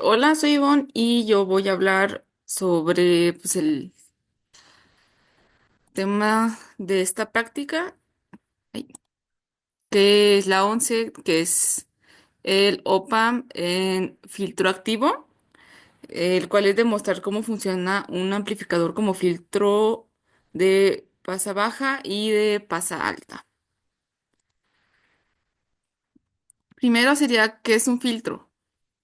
Hola, soy Ivonne y yo voy a hablar sobre el tema de esta práctica, ay, que es la 11, que es el OPAM en filtro activo, el cual es demostrar cómo funciona un amplificador como filtro de pasa baja y de pasa alta. Primero sería, ¿qué es un filtro?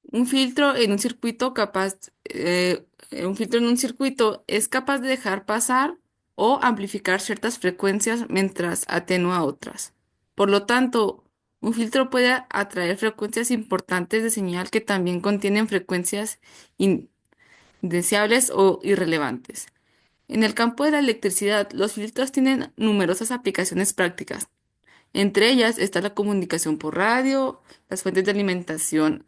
Un filtro en un circuito un filtro en un circuito es capaz de dejar pasar o amplificar ciertas frecuencias mientras atenúa otras. Por lo tanto, un filtro puede atraer frecuencias importantes de señal que también contienen frecuencias indeseables o irrelevantes. En el campo de la electricidad, los filtros tienen numerosas aplicaciones prácticas. Entre ellas está la comunicación por radio, las fuentes de alimentación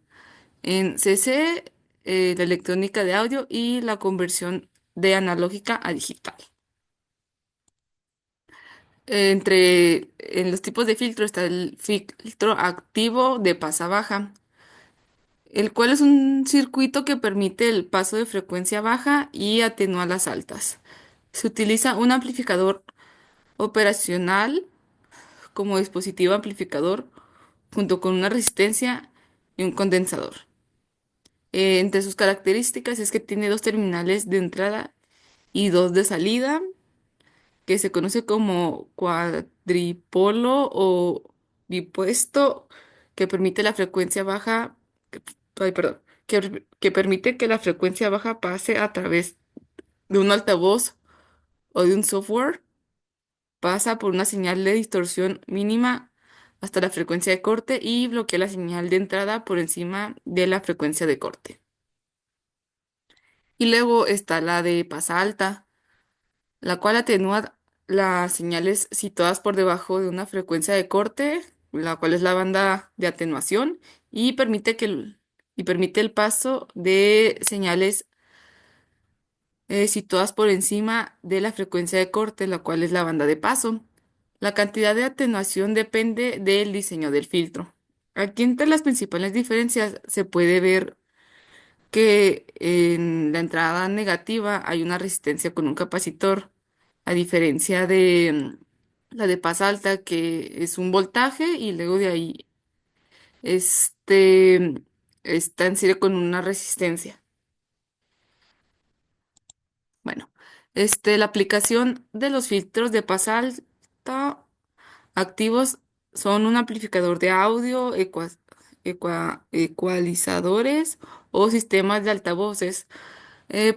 en CC, la electrónica de audio y la conversión de analógica a digital. En los tipos de filtro está el filtro activo de pasa baja, el cual es un circuito que permite el paso de frecuencia baja y atenúa las altas. Se utiliza un amplificador operacional como dispositivo amplificador junto con una resistencia y un condensador. Entre sus características es que tiene dos terminales de entrada y dos de salida, que se conoce como cuadripolo o bipuesto, que permite la frecuencia baja, ay, perdón, que permite que la frecuencia baja pase a través de un altavoz o de un software, pasa por una señal de distorsión mínima hasta la frecuencia de corte y bloquea la señal de entrada por encima de la frecuencia de corte. Y luego está la de pasa alta, la cual atenúa las señales situadas por debajo de una frecuencia de corte, la cual es la banda de atenuación, y permite el paso de señales situadas por encima de la frecuencia de corte, la cual es la banda de paso. La cantidad de atenuación depende del diseño del filtro. Aquí entre las principales diferencias se puede ver que en la entrada negativa hay una resistencia con un capacitor, a diferencia de la de paz alta, que es un voltaje y luego de ahí este está en serie con una resistencia. Bueno, la aplicación de los filtros de paz alta activos son un amplificador de audio, ecualizadores o sistemas de altavoces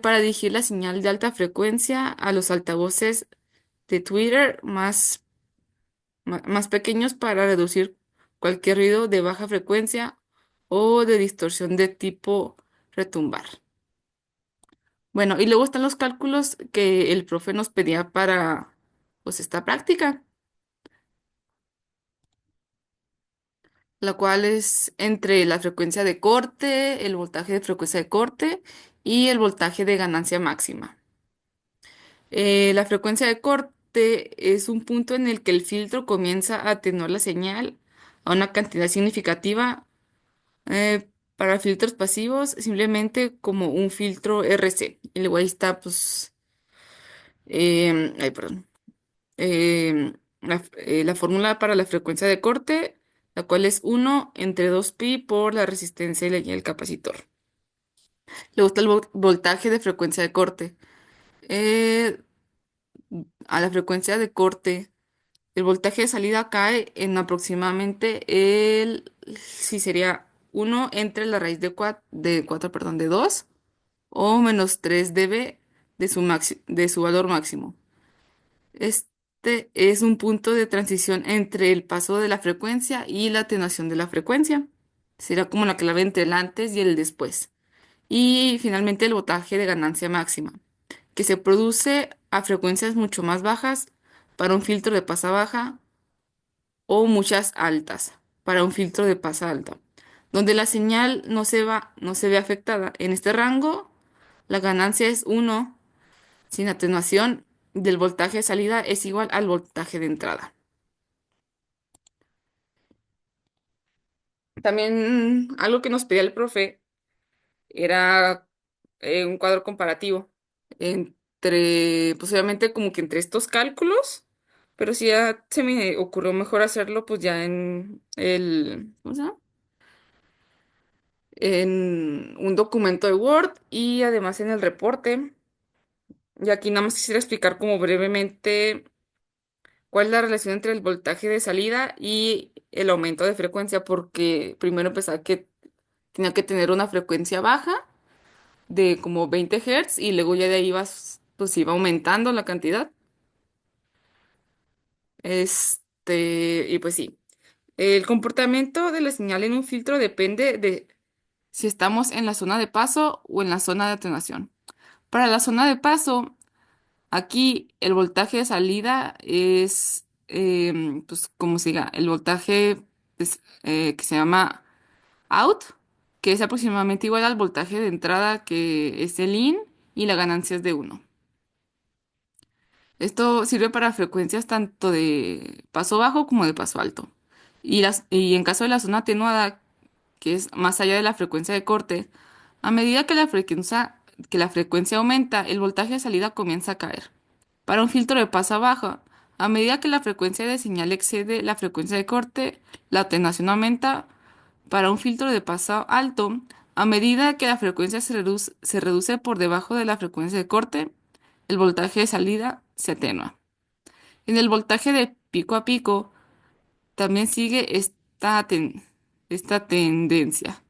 para dirigir la señal de alta frecuencia a los altavoces de Twitter más pequeños para reducir cualquier ruido de baja frecuencia o de distorsión de tipo retumbar. Bueno, y luego están los cálculos que el profe nos pedía para pues esta práctica, la cual es entre la frecuencia de corte, el voltaje de frecuencia de corte y el voltaje de ganancia máxima. La frecuencia de corte es un punto en el que el filtro comienza a atenuar la señal a una cantidad significativa. Para filtros pasivos, simplemente como un filtro RC. Y luego ahí está, pues, ay, perdón, la fórmula para la frecuencia de corte, la cual es 1/2pi por la resistencia y el capacitor. Luego está el voltaje de frecuencia de corte. Eh, a la frecuencia de corte, el voltaje de salida cae en aproximadamente si sería 1 entre la raíz de 4, perdón, de 2 o -3 dB de su valor máximo. Este es un punto de transición entre el paso de la frecuencia y la atenuación de la frecuencia. Será como la clave entre el antes y el después. Y finalmente el voltaje de ganancia máxima, que se produce a frecuencias mucho más bajas para un filtro de pasa baja o muchas altas para un filtro de pasa alta. donde la señal no se ve afectada. En este rango, la ganancia es uno sin atenuación del voltaje de salida es igual al voltaje de entrada. También algo que nos pedía el profe era un cuadro comparativo entre, pues obviamente como que entre estos cálculos, pero si ya se me ocurrió mejor hacerlo pues ya en ¿cómo se llama? En un documento de Word y además en el reporte. Y aquí nada más quisiera explicar como brevemente cuál es la relación entre el voltaje de salida y el aumento de frecuencia, porque primero empezaba que tenía que tener una frecuencia baja de como 20 Hz y luego ya de ahí pues iba aumentando la cantidad. Y pues sí, el comportamiento de la señal en un filtro depende de si estamos en la zona de paso o en la zona de atenuación. Para la zona de paso, aquí el voltaje de salida es, pues como se diga, el voltaje que se llama out, que es aproximadamente igual al voltaje de entrada que es el in y la ganancia es de uno. Esto sirve para frecuencias tanto de paso bajo como de paso alto. Y en caso de la zona atenuada, que es más allá de la frecuencia de corte, a medida que la frecuencia aumenta, el voltaje de salida comienza a caer. Para un filtro de paso bajo, a medida que la frecuencia de señal excede la frecuencia de corte, la atenuación aumenta. Para un filtro de paso alto, a medida que la frecuencia se reduce por debajo de la frecuencia de corte, el voltaje de salida se atenúa. En el voltaje de pico a pico también sigue esta tendencia.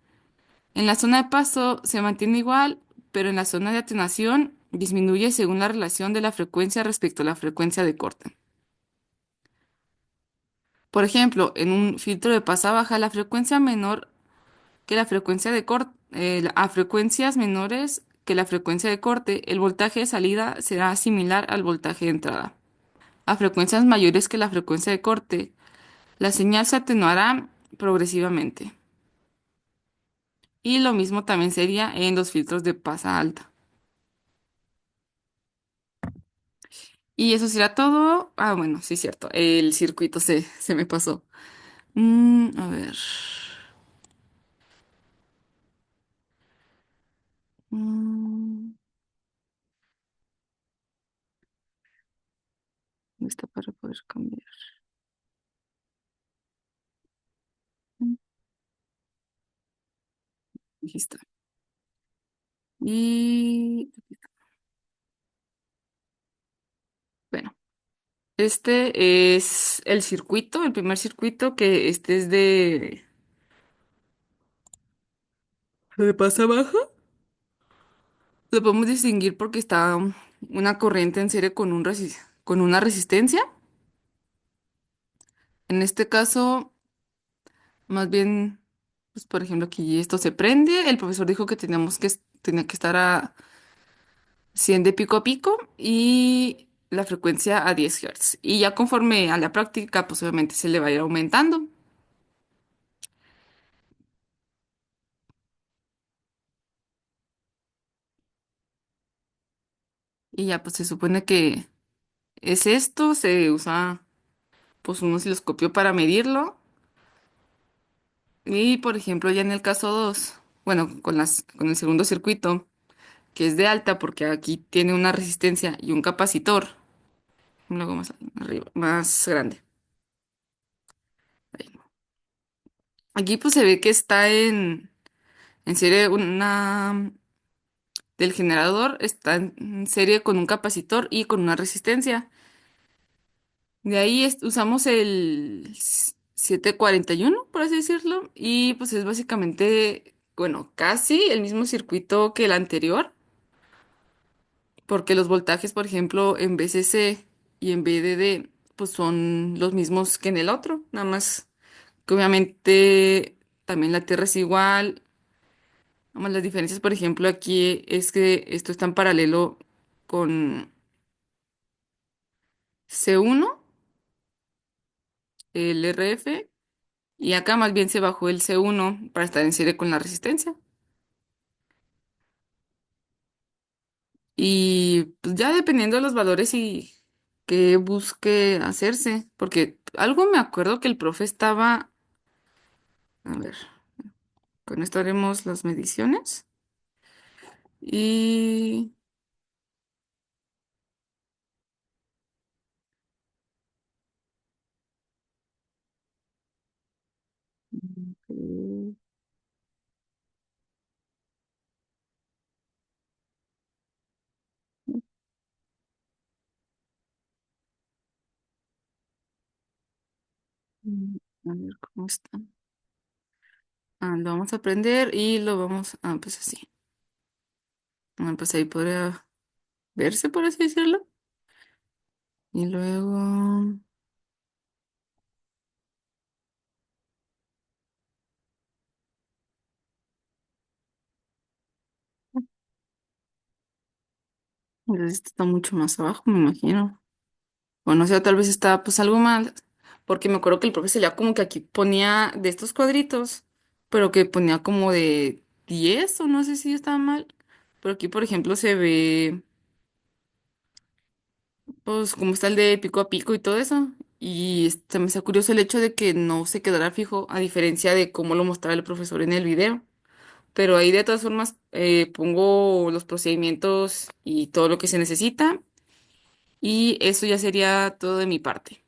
En la zona de paso se mantiene igual, pero en la zona de atenuación disminuye según la relación de la frecuencia respecto a la frecuencia de corte. Por ejemplo, en un filtro de pasa baja, la frecuencia menor que la frecuencia de corte, a frecuencias menores que la frecuencia de corte, el voltaje de salida será similar al voltaje de entrada. A frecuencias mayores que la frecuencia de corte, la señal se atenuará progresivamente. Y lo mismo también sería en los filtros de pasa alta. Y eso será todo. Ah, bueno, sí, cierto. El circuito se me pasó. A ver. Mm, ¿Dónde está para poder cambiar? Mm, Aquí está. Y bueno, este es el circuito, el primer circuito que este es de pasa baja. Lo podemos distinguir porque está una corriente en serie con una resistencia. En este caso, más bien, pues por ejemplo, aquí esto se prende. El profesor dijo que tenía que estar a 100 de pico a pico y la frecuencia a 10 Hz. Y ya conforme a la práctica, pues obviamente se le va a ir aumentando. Y ya pues se supone que es esto, se usa pues un osciloscopio para medirlo. Y por ejemplo, ya en el caso 2 bueno, con el segundo circuito, que es de alta porque aquí tiene una resistencia y un capacitor, luego más arriba, más grande. Ahí. Aquí pues se ve que está en serie del generador, está en serie con un capacitor y con una resistencia. De ahí usamos el 741 por así decirlo, y pues es básicamente, bueno, casi el mismo circuito que el anterior, porque los voltajes, por ejemplo, en VCC y en VDD, pues son los mismos que en el otro, nada más que obviamente también la Tierra es igual. Nada más las diferencias, por ejemplo, aquí es que esto está en paralelo con C1 el RF, Y acá más bien se bajó el C1 para estar en serie con la resistencia. Y pues ya dependiendo de los valores y que busque hacerse, porque algo me acuerdo que el profe estaba, a ver, con esto haremos las mediciones y a ver cómo está. Lo vamos a aprender y lo vamos a, pues así. Pues ahí podría verse, por así decirlo. Y luego, pues, este está mucho más abajo, me imagino. Bueno, o sea, tal vez está pues algo mal, porque me acuerdo que el profe salía como que aquí ponía de estos cuadritos, pero que ponía como de 10 o no sé si estaba mal. Pero aquí, por ejemplo, se ve, pues, como está el de pico a pico y todo eso. Y me está curioso el hecho de que no se quedara fijo, a diferencia de cómo lo mostraba el profesor en el video. Pero ahí de todas formas pongo los procedimientos y todo lo que se necesita. Y eso ya sería todo de mi parte.